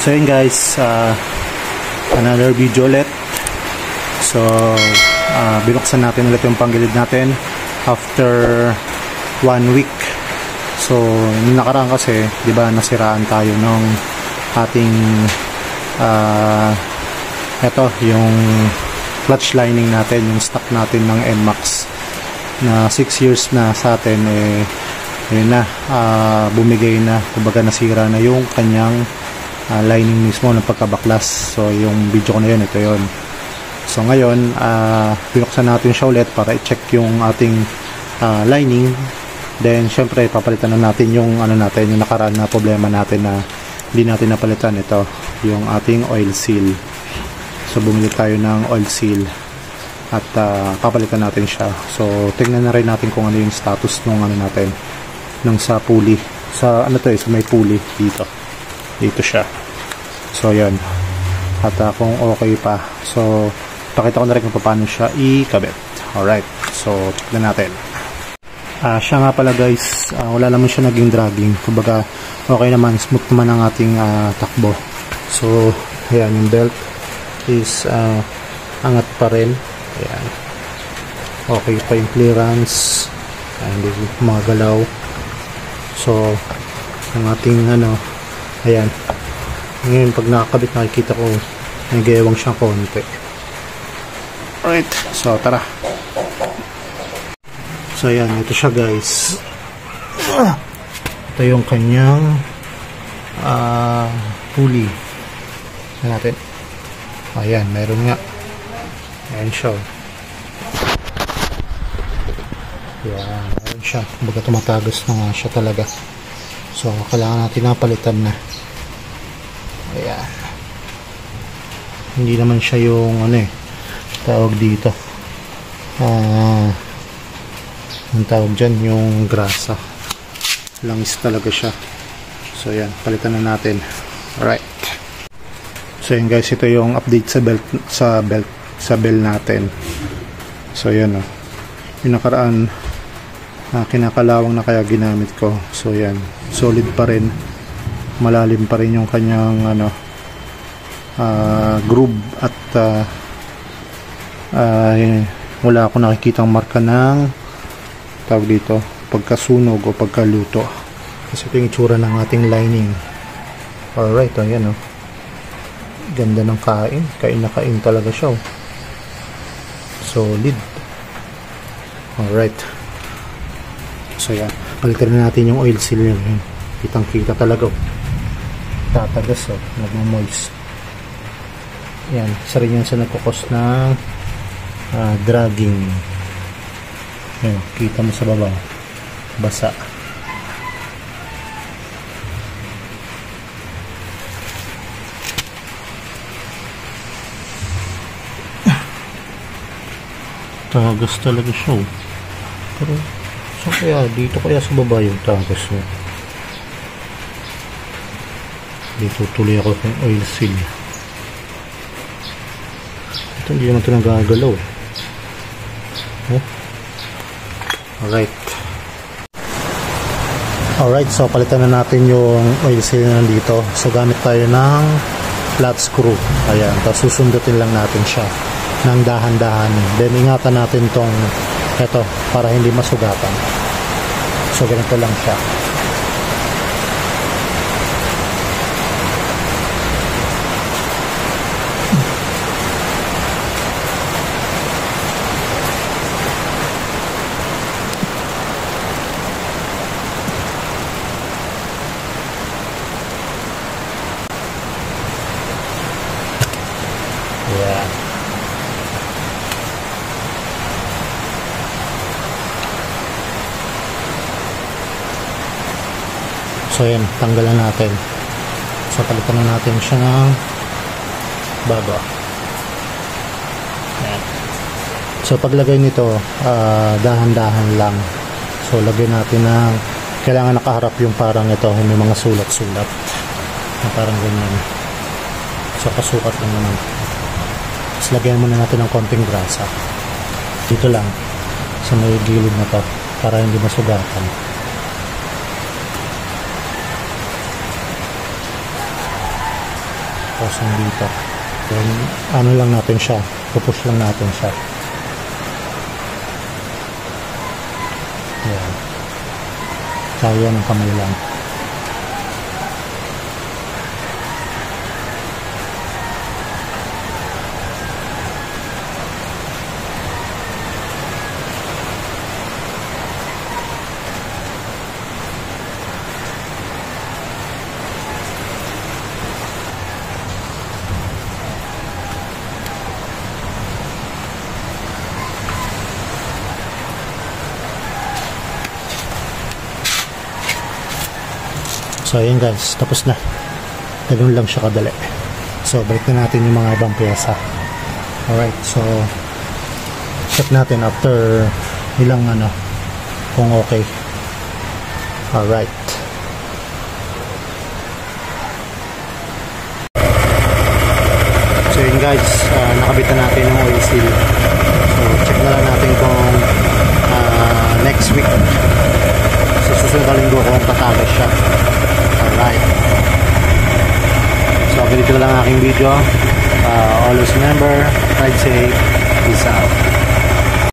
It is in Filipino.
So yun guys, another video ulit. So binuksan natin ulit yung panggilid natin after 1 week. So yung nakaraan kasi, di ba, nasiraan tayo ng ating eto, yung clutch lining natin, yung stock natin ng NMAX na 6 years na sa atin, yun na, bumigay na, kumbaga nasira na yung kanyang lining mismo ng pagkabaklas. So yung video ko na yun, ito yun. So ngayon, binuksan natin siya ulit para i-check yung ating lining. Then syempre papalitan na natin yung natin, yung nakaraan na problema natin na hindi natin napalitan. Ito yung ating oil seal. So bumili tayo ng oil seal at papalitan natin siya. So tingnan na rin natin kung ano yung status nung natin, nung sa pulley, sa sa may pulley dito siya. So yan, at kung okay pa. So pakita ko na rin kung paano siya ikabit. Alright, so tignan natin. Siya nga pala guys, wala naman siya naging dragging, kumbaga okay naman, smooth naman ang ating takbo. So ayan, yung belt is angat pa rin. Ayan, okay pa yung clearance, hindi magalaw. So ang ating ayan, ngayon pag nakakabit nakikita ko nagayawang siyang konti. Alright, so tara. So ayan, ito siya guys. Ito yung kanyang pulley natin. Ayan, meron nga. Ayan siya. Ayan, meron siya. Kumbaga tumatagos na nga siya talaga. So kailangan natin napalitan na. Ayan. Hindi naman siya yung tawag dito. Ang tawag dyan, yung grasa. Langis talaga siya. So ayan, palitan na natin. Alright. So ayan guys, ito yung update sa belt natin. So ayan yung nakaraan, kinakalawang na kaya ginamit ko. So ayan, solid pa rin, malalim pa rin yung kanyang groove at wala akong nakikitang marka ng tawag dito, pagkasunog o pagkaluto. Kasi ito yung itsura ng ating lining. Alright, ayan ganda ng kain na kain talaga siya. Solid. Alright, so yan, palitan na natin yung oil seal yun. Kitang kita talaga, tatagas, nagmamoist. Yan, isa rin yan sa nagkukos ng dragging. Yan, kita mo sa baba, basa. Tagas talaga siya. Pero so kaya dito kaya sa baba yung tagas mo. Dito tuloy ako ng oil seal. Ito hindi naman ito nagagalaw. Alright, so palitan na natin yung oil seal na nandito. So gamit tayo ng flat screw. Ayan, tapos susundutin lang natin siya ng dahan-dahan. Then ingatan natin tong para hindi masugatan. So ganito lang siya. Yeah. So yan, tanggalan natin. So palitan na natin siya ng bago. Yan. So paglagay nito, dahan-dahan lang. So lagay natin ng, kailangan nakaharap yung parang ito, may mga sulat-sulat na parang ganyan. So kasukat lang naman. Tapos lagyan muna natin ng konting grasa dito lang sa may gilid na to para hindi masugatan. tapos yung dito. Then, ano lang natin siya, pupush lang natin siya. Ayan. Kaya ng kamay lang. So ayun guys, tapos na. Ganun lang siya kadali. So balik na natin yung mga ibang pyesa. Alright, so check natin after ilang kung okay. Alright. So yun guys, nakabit na natin yung oil seal. So check na lang natin kung next week sa susunod na linggo kung tatagas siya. Alright. So ganito lang ang aking video. Always remember, ride safe, peace out.